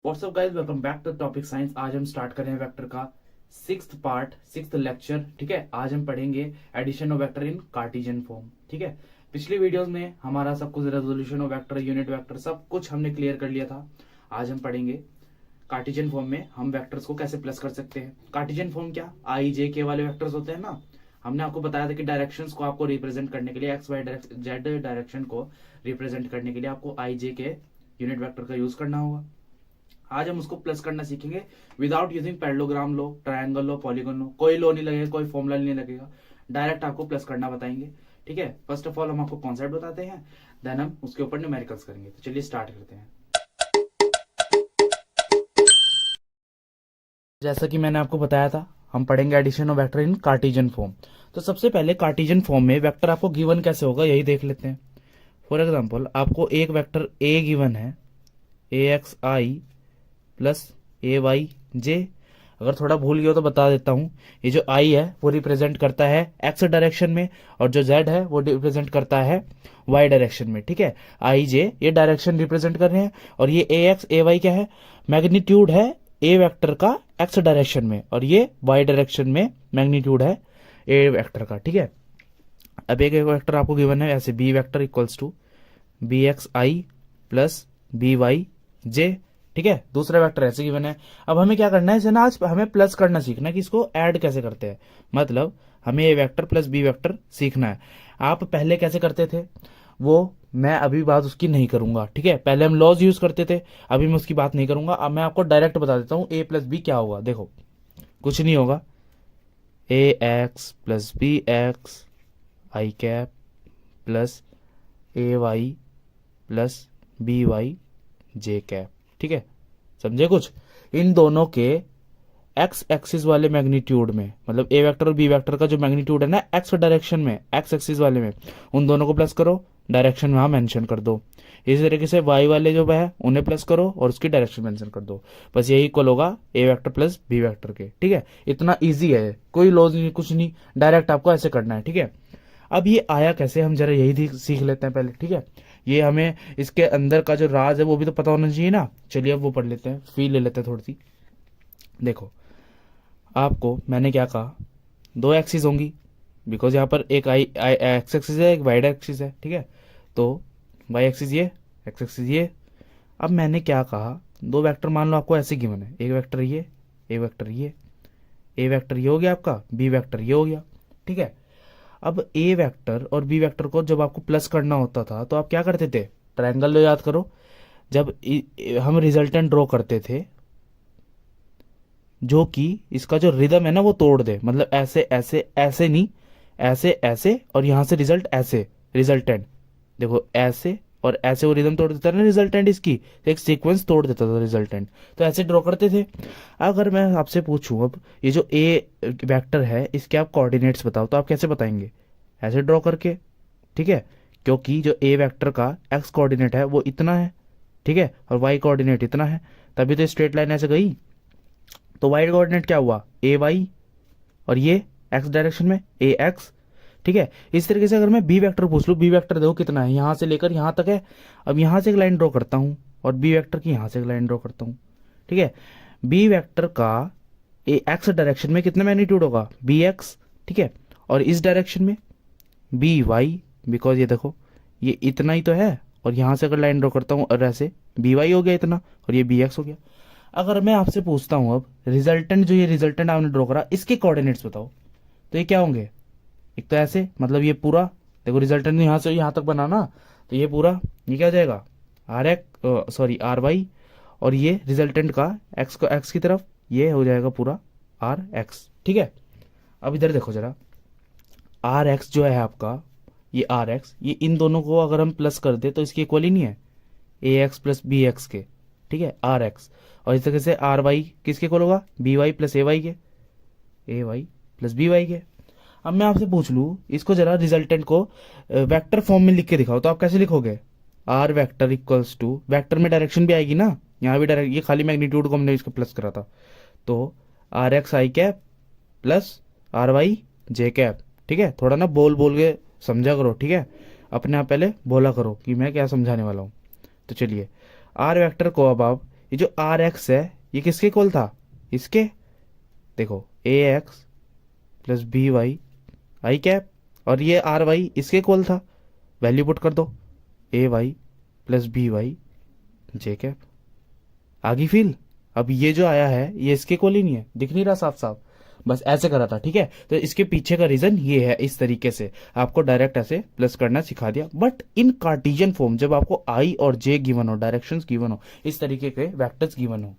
WhatsApp guys, welcome back to topic science. आज हम start कर रहे हैं वेक्टर का सिक्स्थ लेक्चर। ठीक है, आज हम पढ़ेंगे addition of vector in cartesian form. ठीक है, पिछली वीडियोस में हमारा सब कुछ resolution of vector, unit vector सब कुछ हमने क्लियर कर लिया था। आज हम पढ़ेंगे कार्टेशियन फॉर्म में हम वेक्टर्स को कैसे प्लस कर सकते हैं। कार्टेशियन फॉर्म क्या, आई जे के वाले वेक्टर्स होते हैं ना। हमने आपको बताया था कि डायरेक्शंस को आपको रिप्रेजेंट करने के लिए, एक्स वाई जेड डायरेक्शन को रिप्रेजेंट करने के लिए आपको आई जे के यूनिट वेक्टर का यूज करना होगा। आज हम उसको प्लस करना सीखेंगे विदाउट यूजिंग पैरेललोग्राम लो, ट्रायंगल लो, पॉलीगन लो। कोई लो नहीं लगेगा, कोई फॉर्मूला नहीं लगेगा, डायरेक्ट आपको प्लस करना बताएंगे। ठीक है, फर्स्ट ऑफ ऑल हम आपको कॉन्सेप्ट बताते हैं, देन हम उसके ऊपर न्यूमेरिकल्स करेंगे। तो चलिए स्टार्ट करते हैं। जैसा कि मैंने आपको बताया था, हम पढ़ेंगे addition of vector in cartesian form. तो सबसे पहले कार्टेशियन फॉर्म में वेक्टर आपको गिवन कैसे होगा यही देख लेते हैं। फॉर एग्जांपल, आपको एक वेक्टर ए गिवन है, ए x I plus A Y जे। अगर थोड़ा भूल गया हो तो बता देता हूं, ये जो आई है वो रिप्रेजेंट करता है एक्स डायरेक्शन में, और जो जेड है वो रिप्रेजेंट करता है वाई डायरेक्शन में। ठीक है, आई जे ये डायरेक्शन रिप्रेजेंट कर रहे हैं, और ये ए एक्स ए वाई क्या है, मैग्नीट्यूड है ए वेक्टर का एक्स डायरेक्शन में, और ये वाई डायरेक्शन में मैग्नीट्यूड है ए वेक्टर का। ठीक है, अब एक वेक्टर आपको गिवन है ऐसे, B vector equals to B X I plus B Y J. ठीक है, दूसरा वेक्टर ऐसे गिवन है। अब हमें क्या करना है, इसे ना आज हमें प्लस करना सीखना है कि इसको ऐड कैसे करते हैं। मतलब हमें ए वेक्टर प्लस बी वेक्टर सीखना है। आप पहले कैसे करते थे वो मैं अभी बात उसकी नहीं करूंगा। ठीक है, पहले हम लॉज यूज करते थे, अभी मैं उसकी बात नहीं करूंगा। अब मैं आपको डायरेक्ट बता देता हूं ए प्लस बी क्या होगा। देखो, कुछ नहीं होगा, ए x plus B X I cap plus A Y plus B Y J cap. ठीक है, समझे कुछ। इन दोनों के एक्स एक्सिस वाले मैग्नीट्यूड में, मतलब ए वेक्टर और बी वेक्टर का जो मैग्नीट्यूड है ना एक्स डायरेक्शन में, एक्स एक्सिस वाले में, उन दोनों को प्लस करो, डायरेक्शन वहां मेंशन कर दो। इसी तरीके से वाई वाले जो है उन्हें प्लस करो और उसकी डायरेक्शन मेंशन कर दो। बस यही इक्वल होगा ए वेक्टर प्लस बी वेक्टर के। ठीक है, इतना इजी है, कोई लॉज नहीं, कुछ नहीं, डायरेक्ट आपको ऐसे करना है। ठीक है, अब ये आया कैसे, हम जरा यही सीख लेते हैं पहले। ठीक है, ये हमें इसके अंदर का जो राज है वो भी तो पता होना चाहिए ना। चलिए अब वो पढ़ लेते हैं, फील ले लेते हैं थोड़ी सी। देखो, आपको मैंने क्या कहा, दो एक्सिस होंगी, बिकॉज यहाँ पर एक आई एक्स एक्सिस है, एक वाई एक्सिस है। ठीक है, तो वाई एक्सिस ये, एक्स एक्सिस ये। अब मैंने क्या कहा, दो वेक्टर मान लो आपको ऐसे गिवन है, एक वेक्टर ये, एक वेक्टर ये। ए वेक्टर ये हो गया आपका, बी वेक्टर ये हो गया। ठीक है, अब ए वेक्टर और बी वेक्टर को जब आपको प्लस करना होता था तो आप क्या करते थे, ट्रायंगल लो, याद करो। जब हम रिजल्टेंट ड्रॉ करते थे जो कि इसका जो रिदम है ना वो तोड़ दे, मतलब ऐसे ऐसे ऐसे नहीं, ऐसे ऐसे, और यहां से रिजल्ट ऐसे, रिजल्टेंट देखो ऐसे और ऐसे, वो रिदम तोड़ देता था ना रिजल्टेंट, इसकी तो एक सीक्वेंस तोड़ देता था रिजल्टेंट। तो ऐसे ड्रॉ करते थे। अगर मैं आपसे पूछूं अब ये जो ए वेक्टर है इसके आप कोऑर्डिनेट्स बताओ, तो आप कैसे बताएंगे, ऐसे ड्रॉ करके। ठीक है, क्योंकि जो ए वेक्टर का एक्स कोऑर्डिनेट है वो इतना है, ठीक है, और वाई कोऑर्डिनेट इतना है, तभी तो स्ट्रेट लाइन ऐसे गई। तो वाई कोऑर्डिनेट क्या हुआ, ए वाई, और ये एक्स डायरेक्शन में ए एक्स। ठीक है, इस तरीके से अगर मैं बी वेक्टर पूछ लूँ, बी वेक्टर देखो कितना है, यहां से लेकर यहां तक है। अब यहां से एक लाइन ड्रॉ करता हूं और बी वेक्टर की यहां से एक लाइन ड्रॉ करता हूं। ठीक है, बी वेक्टर का ए एक्स डायरेक्शन में कितना मैग्नीट्यूड होगा, बी एक्स। ठीक है, और इस डायरेक्शन में बी वाई, बिकॉज ये देखो ये इतना ही तो है, और यहां से अगर लाइन ड्रॉ करता हूं और ऐसे, बी वाई हो गया इतना, और ये बी एक्स हो गया। अगर मैं आपसे पूछता हूं अब रिजल्टेंट, जो ये रिजल्टेंट आपने ड्रॉ करा इसके कोऑर्डिनेट्स बताओ, तो ये क्या होंगे, एक तो ऐसे, मतलब ये पूरा देखो रिजल्टेंट यहां से यहां तक बना ना, तो ये पूरा ये क्या हो जाएगा, R X, sorry R Y, और ये रिजल्टेंट का एक्स को एक्स की तरफ ये हो जाएगा पूरा आर एक्स। ठीक है, अब इधर देखो जरा, आर एक्स जो है आपका, ये आर एक्स, ये इन दोनों को अगर हम प्लस कर दे तो इसकी इक्वल ही नहीं है, ए एक्स प्लस बी एक्स के। ठीक है, आर एक्स, और इस तरह से आर वाई किसके इक्वल होगा, बी वाई प्लस ए वाई के, ए वाई प्लस बी वाई के। अब मैं आपसे पूछ लूं इसको जरा रिजल्टेंट को वेक्टर फॉर्म में लिख के दिखाओ, तो आप कैसे लिखोगे, R vector equals to, vector में डायरेक्शन भी आएगी ना, यहाँ भी डायरेक्ट, ये खाली मैग्नीट्यूड को हमने इसको प्लस करा था, तो R X I cap plus R Y J cap. ठीक है, थोड़ा ना बोल बोल के समझा करो। ठीक है, अपने आप पहले बोला करो कि मैं क्या समझाने वाला हूँ। तो चलिए, आर वेक्टर को अब आप ये जो आर एक्स है ये किसके इक्वल था, इसके। देखो ए एक्स प्लस बी वाई आई कैप, और ये आर वाई इसके इक्वल था, वैल्यू पुट कर दो, ए Y plus B Y J cap. आगी फील। अब ये जो आया है ये इसके इक्वल ही नहीं है, दिख नहीं रहा साफ साफ, बस ऐसे करा था, ठीक है। तो इसके पीछे का रीजन ये है, इस तरीके से आपको डायरेक्ट ऐसे प्लस करना सिखा दिया। बट इन कार्टेशियन फॉर्म जब आपको आई और जे गिवन हो, डायरेक्शंस गिवन हो, इस तरीके के वेक्टर्स गिवन हो।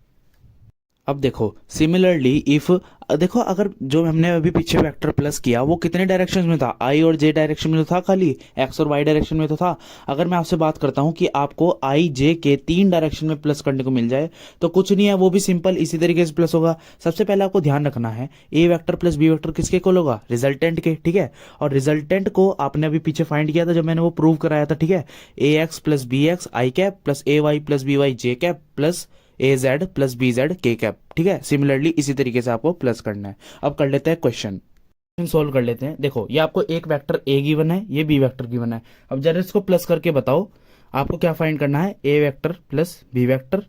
अब देखो सिमिलरली इफ, देखो अगर जो हमने अभी पीछे वेक्टर प्लस किया वो कितने डायरेक्शन में था, आई और जे डायरेक्शन में तो था, खाली एक्स और वाई डायरेक्शन में तो था। अगर मैं आपसे बात करता हूं कि आपको आई जे के 3 डायरेक्शन में प्लस करने को मिल जाए तो कुछ नहीं है, वो भी सिंपल इसी तरीके से प्लस होगा। सबसे पहले आपको ध्यान रखना है ए वेक्टर प्लस बी वेक्टर किसके इक्वल होगा, रिजल्टेंट के, ठीक है। और रिजल्टेंट को आपने अभी पीछे फाइंड किया था जब मैंने वो प्रूव कराया था, ठीक है। ए x plus B X I cap plus A Y plus B Y J cap plus A Z plus B Z के कैप, ठीक है। सिमिलरली इसी तरीके से आपको प्लस करना है। अब कर लेते हैं क्वेश्चन सोल्व कर लेते हैं। देखो ये आपको एक वेक्टर ए गिवन है, ये बी वेक्टर गिवन है। अब जरा इसको प्लस करके बताओ आपको क्या फाइंड करना है, ए वेक्टर प्लस बी वेक्टर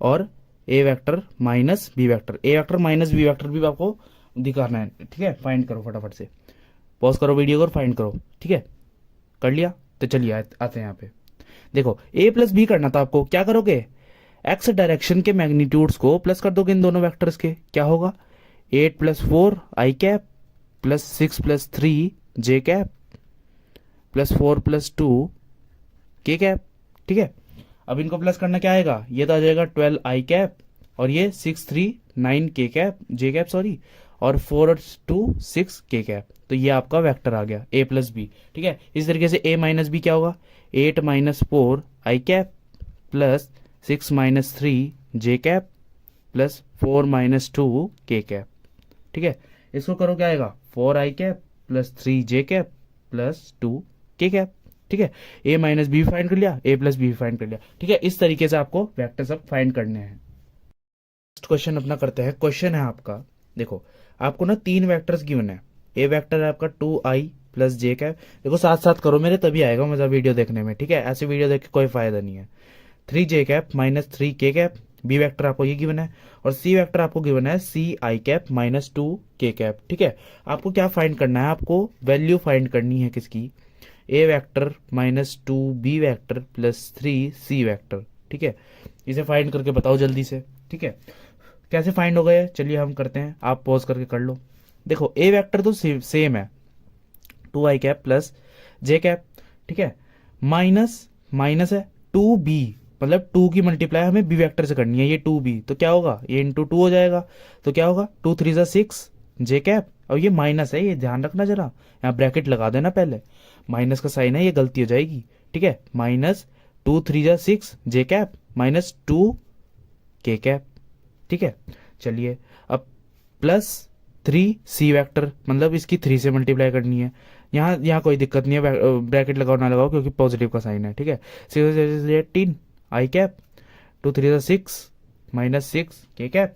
और ए vector minus B vector. A vector minus B vector भी आपको दिखाना है, ठीक है। फाइंड करो फटाफट से, पॉज करो वीडियो को और फाइंड करो, ठीक है। कर लिया तो चलिए आते हैं यहाँ पे। देखो ए प्लस बी करना था आपको, क्या करोगे, एक्स डायरेक्शन के मैग्नीट्यूड्स को प्लस कर दोगे इन दोनों वेक्टर्स के, क्या होगा 8 प्लस 4 आई कैप प्लस 6 प्लस 3 जे कैप प्लस 4 प्लस 2 के कैप, ठीक है। अब इनको प्लस करना क्या आएगा, ये तो आ जाएगा 12 आई कैप और ये 6 3 9 के कैप जे कैप सॉरी, और 4 और 2 6 के कैप। तो ये आपका वेक्टर आ गया ए प्लस बी, ठीक है। इस तरीके से ए माइनस बी क्या होगा, 8 माइनस 4 आई कैप प्लस 6 माइनस 3 जे कैप प्लस 4 माइनस 2 के कैप, ठीक है। इसको करो क्या आएगा, 4 आई कैप प्लस 3 जे कैप प्लस 2 के कैप, ठीक है। ए माइनस बी फाइंड कर लिया, ए प्लस बी फाइंड कर लिया, ठीक है। इस तरीके से आपको वेक्टर सब फाइंड करने हैं। नेक्स्ट क्वेश्चन अपना करते हैं। क्वेश्चन है आपका, देखो आपको ना 3 वेक्टर्स गिवन है। ए वेक्टर है आपका 2 आई प्लस जे कैप, देखो साथ साथ करो मेरे, तभी आएगा मजा वीडियो देखने में, ठीक है। ऐसे वीडियो देख के कोई फायदा नहीं है। 3 जे cap minus 3 K cap, B vector आपको ये गिवन है, और सी वेक्टर आपको गिवन है सी आई कैप माइनस 2 के कैप, ठीक है। आपको क्या फाइंड करना है, आपको वैल्यू फाइंड करनी है किसकी, A vector minus 2 B vector plus 3 C vector, ठीक है। इसे फाइंड करके बताओ जल्दी से, ठीक है। कैसे फाइंड हो गए, चलिए हम करते हैं, आप पॉज करके कर लो। देखो ए वेक्टर तो सेम है 2 I cap plus J cap, ठीक है। माइनस माइनस है 2 बी, मतलब 2 की मल्टीप्लाई हमें बी वेक्टर से करनी है, ये 2 बी, तो क्या होगा ये इंटू 2 हो जाएगा, तो क्या होगा 2 3 जा 6 जे कैप, और ये माइनस है, ये ध्यान रखना जरा, यहाँ ब्रैकेट लगा देना पहले, माइनस का साइन है, ये गलती हो जाएगी, ठीक है। माइनस 2 3 जा 6 जे कैप माइनस 2 के कैप, ठीक है। चलिए अब प्लस 3 सी वेक्टर, मतलब इसकी 3 से मल्टीप्लाई करनी है, यहाँ कोई दिक्कत नहीं है, ब्रैकेट लगाओ ना लगाओ क्योंकि पॉजिटिव का साइन है, ठीक है। 18 आई कैप 2 3 6 माइनस 6 के कैप,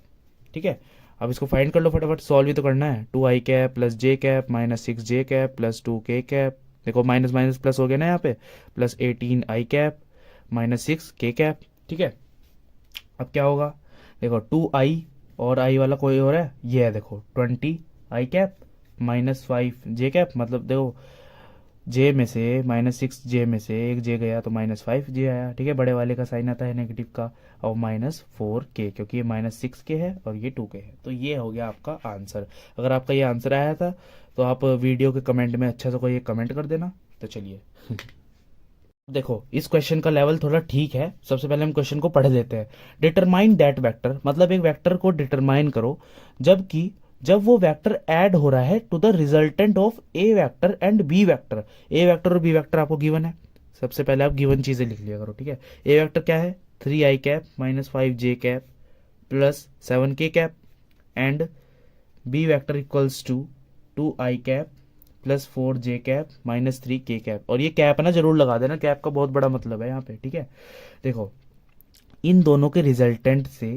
ठीक है। अब इसको फाइंड कर लो फटाफट, सॉल्व भी तो करना है। 2 I cap plus J cap minus 6 J cap plus 2 के कैप, देखो माइनस माइनस प्लस हो गया ना यहाँ पे, प्लस 18 आई कैप माइनस 6 के कैप, ठीक है। अब क्या होगा, देखो 2 आई और आई वाला कोई और है, ये है देखो 20 आई कैप माइनस 5 जे कैप, मतलब देखो जे में से माइनस 6 जे में से एक जे गया तो माइनस 5 जे आया, ठीक है। बड़े वाले का साइन आता है नेगेटिव का, और माइनस 4 के, क्योंकि ये माइनस 6 के है और ये 2 के है, तो ये हो गया आपका आंसर। अगर आपका ये आंसर आया था तो आप वीडियो के कमेंट में अच्छा सा कोई कमेंट कर देना। तो चलिए देखो इस क्वेश्चन का लेवल थोड़ा ठीक है, सबसे पहले हम क्वेश्चन को पढ़ लेते हैं। डिटरमाइन दैट वेक्टर, मतलब एक वेक्टर को डिटरमाइन करो जब वो वेक्टर ऐड हो रहा है to the resultant of A vector and B vector. A vector और बी वेक्टर आपको गिवन है, सबसे पहले आप गिवन चीजें लिख लिया करो, ठीक है। ए वेक्टर क्या है 3 I cap minus 5 J cap plus 7 K cap, and B vector equals to 2 I cap plus 4 J cap minus 3 K cap, और ये कैप ना जरूर लगा देना, कैप का बहुत बड़ा मतलब है यहाँ पे, ठीक है। देखो इन दोनों के रिजल्टेंट से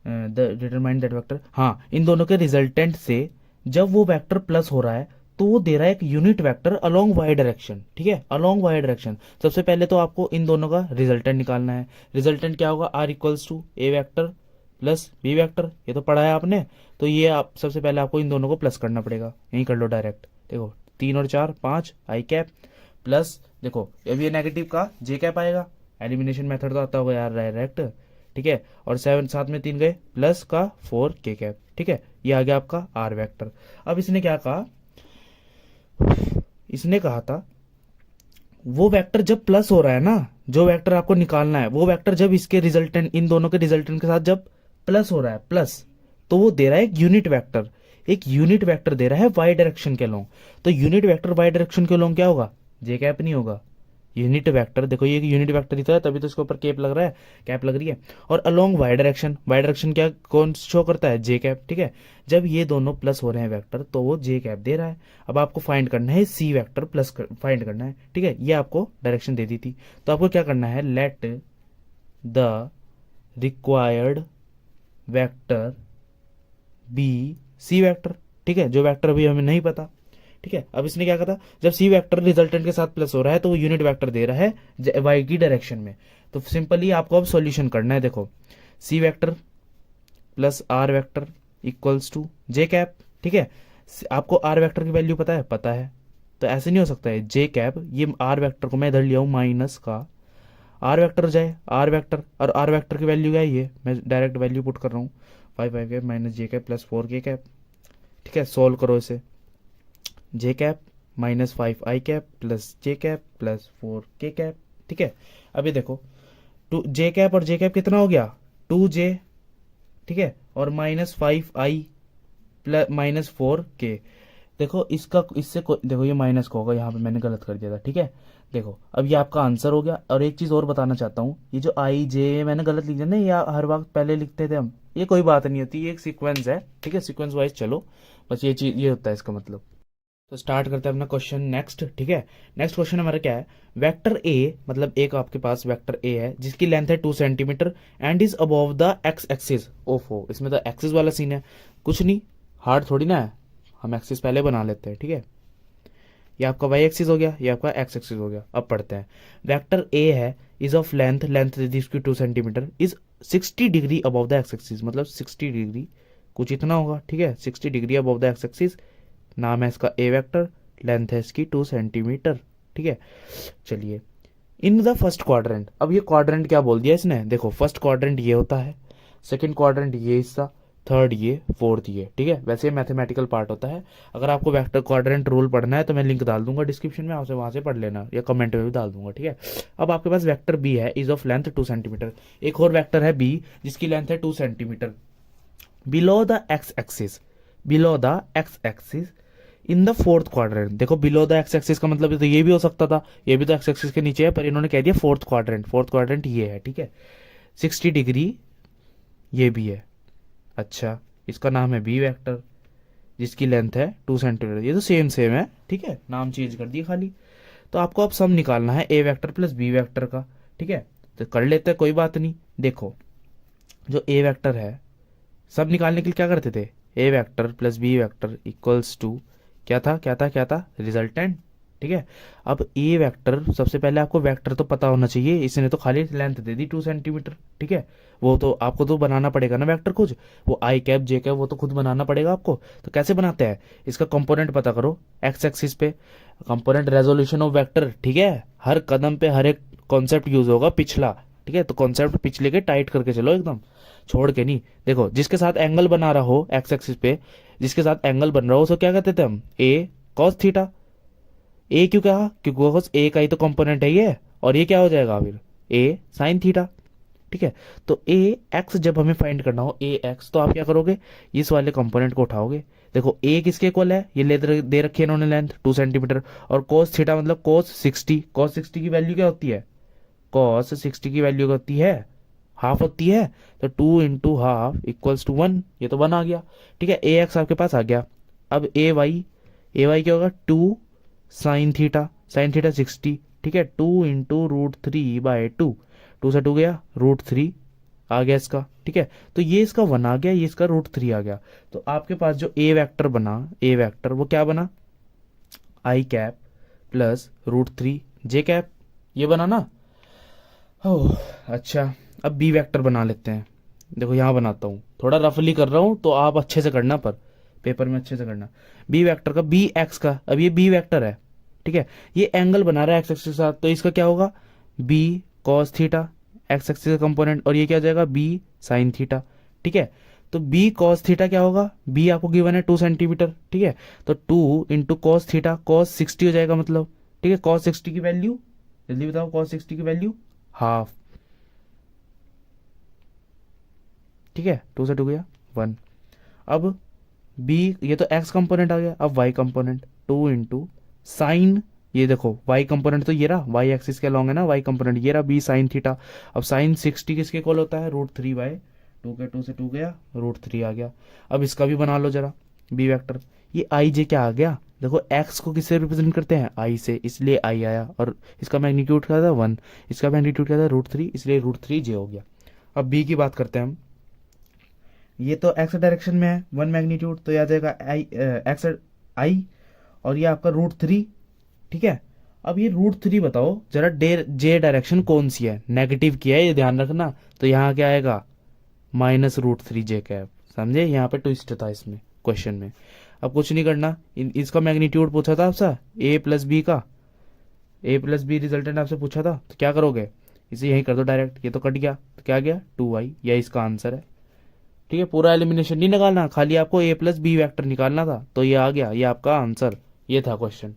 डिटरमाइन दैट वेक्टर, हाँ इन दोनों के रिजल्टेंट से जब वो वेक्टर प्लस हो रहा है तो वो दे रहा है एक unit vector along Y direction, ठीक है, अलोंग वाई डायरेक्शन। सबसे पहले तो आपको इन दोनों का रिजल्टेंट निकालना है। रिजल्टेंट क्या होगा, R equals to A vector plus B vector, ये तो पढ़ा है आपने। तो ये आप सबसे पहले आपको इन दोनों को प्लस करना पड़ेगा, यहीं कर लो डायरेक्ट। देखो 3 और 4 5 आई कैप प्लस, देखो अब ये नेगेटिव का जे कैप आएगा, एलिमिनेशन मेथड तो आता होगा यार डायरेक्ट, ठीक है। और 7 साथ में 3 गए प्लस का 4 के कैप, ठीक है। ये आ गया आपका आर वेक्टर। अब इसने क्या कहा, इसने कहा था वो वेक्टर जब प्लस हो रहा है ना, जो वेक्टर आपको निकालना है वो वेक्टर जब इसके रिजल्टेंट, इन दोनों के रिजल्टेंट के साथ जब प्लस हो रहा है प्लस, तो वो दे रहा है एक यूनिट वेक्टर, एक यूनिट वेक्टर दे रहा है वाई डायरेक्शन के लोंग। तो यूनिट वेक्टर वाई डायरेक्शन के लोंग क्या होगा, जे कैप नहीं होगा, यूनिट वेक्टर। देखो ये यूनिट वेक्टर ही तो है, तभी तो इसके ऊपर कैप लग रहा है, कैप लग रही है। और along Y direction, Y direction क्या कौन शो करता है, जे कैप, ठीक है। जब ये दोनों प्लस हो रहे हैं वेक्टर तो वो जे कैप दे रहा है। अब आपको फाइंड करना है सी वेक्टर प्लस फाइंड करना है, ठीक है। ये आपको डायरेक्शन दे दी थी, तो आपको क्या करना है, let the required vector be C vector, ठीक है। जो वेक्टर अभी हमें नहीं पता, ठीक है। अब इसने क्या कहा था, जब सी वेक्टर रिजल्टेंट के साथ प्लस हो रहा है तो वो यूनिट वेक्टर दे रहा है वाई की डायरेक्शन में। तो सिंपली आपको अब सॉल्यूशन करना है। देखो C vector plus R vector equals to J cap, ठीक है। आपको आर वेक्टर की वैल्यू पता है, पता है, तो ऐसे नहीं हो सकता है जे कैप, ये आर वेक्टर को मैं इधर लिया हूं माइनस का आर वेक्टर जाए आर वेक्टर, और आर वेक्टर की वैल्यू क्या है, ये मैं डायरेक्ट वैल्यू पुट कर रहा हूँ 5 आई कैप माइनस जे कैप प्लस 4 के कैप, ठीक है। सोल्व करो इसे, जे कैप माइनस 5 आई कैप प्लस जे कैप प्लस 4 के कैप, ठीक है। अभी देखो टू जे कैप और जे कैप कितना हो गया, 2 जे, ठीक है, और माइनस 5 आई प्लस माइनस 4 के। देखो इसका इससे देखो ये माइनस का होगा, यहाँ पे मैंने गलत कर दिया था, ठीक है। देखो अब ये आपका आंसर हो गया। और एक चीज और बताना चाहता हूँ, ये जो आई जे मैंने गलत लिख दिया ना, या हर वक्त पहले लिखते थे हम, ये कोई बात नहीं होती, ये एक सीक्वेंस है, ठीक है, सीक्वेंस वाइज चलो, बस ये चीज ये होता है इसका मतलब। तो स्टार्ट करते हैं अपना क्वेश्चन नेक्स्ट, ठीक है। नेक्स्ट क्वेश्चन हमारा क्या है, वेक्टर ए, मतलब एक आपके पास वेक्टर ए है जिसकी लेंथ है 2 centimetre and is above the x axis. ओफो, इसमें तो एक्सिस वाला सीन है, कुछ नहीं हार्ड थोड़ी ना है, हम एक्सिस पहले बना लेते हैं, ठीक है। ये आपका वाई एक्सिस हो गया, ये आपका एक्स एक्सिस हो गया। अब पढ़ते हैं, वेक्टर ए है इज ऑफ लेंथ, लेंथ इसकी 2 centimetre, is 60 degree above the x axis, मतलब 60 डिग्री कुछ इतना होगा, ठीक है, 60 degree above the x axis. नाम है इसका ए वेक्टर, लेंथ है इसकी 2 सेंटीमीटर, ठीक है। चलिए इन द फर्स्ट क्वाड्रेंट, अब ये क्वाड्रेंट क्या बोल दिया इसने, देखो फर्स्ट क्वाड्रेंट ये होता है, सेकंड क्वाड्रेंट ये हिस्सा, थर्ड ये, फोर्थ ये, ठीक है। वैसे ये मैथमेटिकल पार्ट होता है। अगर आपको वेक्टर क्वाड्रेंट रूल पढ़ना है तो मैं लिंक डाल दूंगा डिस्क्रिप्शन में, आपसे वहां से पढ़ लेना, या कमेंट में भी डाल दूंगा, ठीक है। अब आपके पास वेक्टर बी है इज ऑफ लेंथ 2 सेंटीमीटर, एक और वेक्टर है बी जिसकी लेंथ है 2 centimetre, below the x axis, below the x axis in the fourth quadrant. देखो बिलो द एक्स एक्सिस का मतलब तो ये भी हो सकता था, ये भी तो एक्स एक्सिस के नीचे है, पर इन्होंने कह दिया फोर्थ क्वाड्रेंट, फोर्थ क्वाड्रेंट ये है, ठीक है। 60 डिग्री ये भी है, अच्छा इसका नाम है बी वेक्टर जिसकी लेंथ है 2 सेंटीमीटर, ये तो सेम सेम है, ठीक है, नाम चेंज कर दिया खाली। तो आपको अब सम निकालना है ए वेक्टर प्लस बी वेक्टर का, ठीक है। तो कर लेते हैं, कोई बात नहीं। देखो जो ए वेक्टर है, सब निकालने के लिए क्या करते थे, A vector plus B vector equals to क्या था, क्या था, क्या था, रिजल्टेंट, ठीक है। अब ए वेक्टर, सबसे पहले आपको वेक्टर तो पता होना चाहिए, इसने तो खाली लेंथ दे दी 2 सेंटीमीटर, ठीक है। वो तो आपको तो बनाना पड़ेगा ना वेक्टर कुछ, वो आई कैप जे कैप वो तो खुद बनाना पड़ेगा आपको। तो कैसे बनाते हैं, इसका कंपोनेंट पता करो, एक्स एक्सिस पे कंपोनेंट रेजोल्यूशन ऑफ वेक्टर, ठीक है। हर कदम पे हर एक कॉन्सेप्ट यूज होगा पिछला, ठीक है। तो कॉन्सेप्ट पिछले के टाइट करके चलो एकदम, छोड़ के नहीं। देखो जिसके साथ एंगल बना रहा हो एक्स एक्सिस पे, जिसके साथ एंगल बन रहा हो उसको क्या कहते थे हम, ए कॉस थीटा। ए क्यों कहा, क्योंकि ए का ही तो कंपोनेंट है ये, और ये क्या हो जाएगा फिर ए साइन थीटा, ठीक है। तो ए एक्स जब हमें फाइंड करना हो ए एक्स, तो आप क्या करोगे, इस वाले कंपोनेंट को उठाओगे। देखो ए किसके इक्वल है, ये दे रखी है इन्होंने लेंथ 2 सेंटीमीटर, और कोस थीटा मतलब कोस 60, कोस 60 की वैल्यू क्या होती है, कॉस 60 की वैल्यू क्या होती है, हाफ होती है। तो 2 इंटू हाफ इक्वल्स टू 1, ये तो 1 आ गया, ठीक है। ए एक्स आपके पास आ गया। अब ए वाई क्या होगा, 2 साइन थीटा, साइन थीटा 60, ठीक है, 2 इंटू √3/2, 2 से 2 गया, √3 आ गया इसका, ठीक है। तो ये इसका 1 आ गया, ये इसका √3 आ गया। तो आपके पास जो ए वेक्टर बना, ए वेक्टर वो क्या बना, आई कैप प्लस √3 जे कैप, ये बना ना। ओह अच्छा, अब बी वेक्टर बना लेते हैं। देखो यहाँ बनाता हूँ, थोड़ा रफली कर रहा हूँ तो आप अच्छे से करना, पर पेपर में अच्छे से करना। बी वेक्टर का, बी एक्स का, अब ये बी वेक्टर है, ठीक है, ये एंगल बना रहा है एक्स एक्सिस के साथ, तो इसका क्या होगा, B cos theta, X axis का कंपोनेंट, और ये क्या हो जाएगा, बी साइन थीटा, ठीक है। तो बी कॉस थीटा क्या होगा, बी आपको गिवन है 2 सेंटीमीटर, ठीक है, तो 2 इंटू कॉस थीटा, कॉस 60 हो जाएगा मतलब, ठीक है। कॉस 60 की वैल्यू, जल्दी बताओ, कॉस 60 की वैल्यू हाफ, ठीक है, 2 से 2 गया 1। अब बी, ये तो एक्स कंपोनेंट आ गया, अब वाई कंपोनेंट 2 इंटू साइन, ये देखो वाई कंपोनेंट तो ये रहा, वाई एक्सिस के अलॉन्ग है ना वाई कंपोनेंट, ये रहा बी साइन थीटा। अब साइन 60 किसके इक्वल होता है, √3/2 के, 2 से 2 गया, √3 आ गया। अब इसका भी बना लो जरा, बी वेक्टर। ये आई जे क्या आ गया, देखो एक्स को किससे रिप्रेजेंट करते हैं, आई से, इसलिए आई आया, और इसका मैग्नीट्यूड क्या था 1, इसका मैग्नीट्यूड क्या था √3, इसलिए √3 जे हो गया। अब बी की बात करते हैं हम। ये तो एक्स डायरेक्शन में है, 1 मैग्नीट्यूड, तो याद आएगा आई, एक्स आई, और ये आपका √3, ठीक है। अब ये √3 बताओ जरा, जे डायरेक्शन कौन सी है, नेगेटिव की है, ये ध्यान रखना। तो यहाँ क्या आएगा, -√3 जे कैप, समझे, यहाँ पे ट्विस्ट था इसमें क्वेश्चन में। अब कुछ नहीं करना, इसका मैग्नीट्यूड पूछा था आपसे, ए प्लस बी का, ए प्लस बी रिजल्टेंट आपसे पूछा था, तो क्या करोगे, इसे यहीं कर दो डायरेक्ट, ये तो कट गया, तो क्या गया 2i, यह इसका आंसर है, ठीक है। पूरा एलिमिनेशन नहीं निकालना, खाली आपको ए प्लस बी वैक्टर निकालना था, तो ये आ गया, ये आपका आंसर, ये था क्वेश्चन।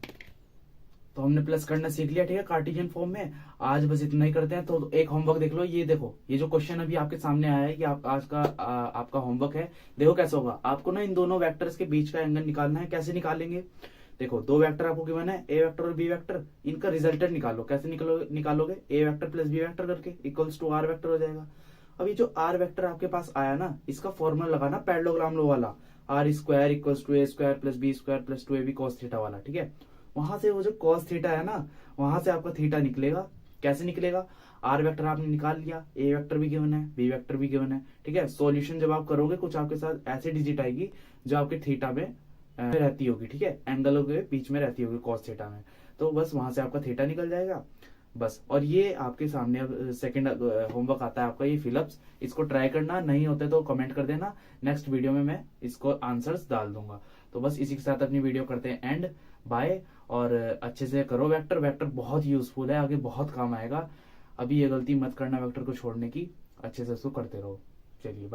तो हमने प्लस करना सीख लिया, ठीक है, कार्टेशियन फॉर्म में। आज बस इतना ही करते हैं, तो एक होमवर्क देख लो, ये देखो, ये जो क्वेश्चन अभी आपके सामने आया है, कि आप आज का आपका होमवर्क है। देखो कैसे होगा, आपको ना इन दोनों वेक्टर्स के बीच का एंगल निकालना है। कैसे निकालेंगे, देखो दो वेक्टर आपको गिवन है, ए वेक्टर और बी वेक्टर, इनका रिजल्टेंट निकालो। कैसे निकालोगे, ए वेक्टर प्लस बी वेक्टर करके इक्वल्स टू आर वेक्टर हो जाएगा। अब ये जो आर वेक्टर आपके पास आया ना, इसका फॉर्मूला लगाना पैरेललोग्राम लो वाला, R² equals to A² plus B² plus 2AB cos theta वाला, ठीक है। वहां से वो जो cos थीटा है ना, वहां से आपका थीटा निकलेगा। कैसे निकलेगा, आर वेक्टर आपने निकाल लिया, ए वेक्टर भी गिवन है, बी वेक्टर भी गिवन है, ठीक है। सॉल्यूशन जब आप करोगे, कुछ आपके साथ ऐसी डिजिट आएगी जो आपके थीटा में रहती होगी, ठीक है, एंगलों के बीच में रहती होगी cos थीटा में, तो बस वहां से आपका थीटा निकल जाएगा बस। और ये आपके सामने अब सेकंड होमवर्क आता है आपका, ये फिलअप्स, इसको ट्राई करना, नहीं होते तो कमेंट कर देना, नेक्स्ट वीडियो में मैं इसको आंसर्स डाल दूंगा। तो बस इसी के साथ अपनी वीडियो करते हैं एंड, बाय। और अच्छे से करो वेक्टर, वेक्टर बहुत यूजफुल है, आगे बहुत काम आएगा। अभी ये गलती मत करना वेक्टर को छोड़ने की, अच्छे से उसको करते रहो। चलिए बाय।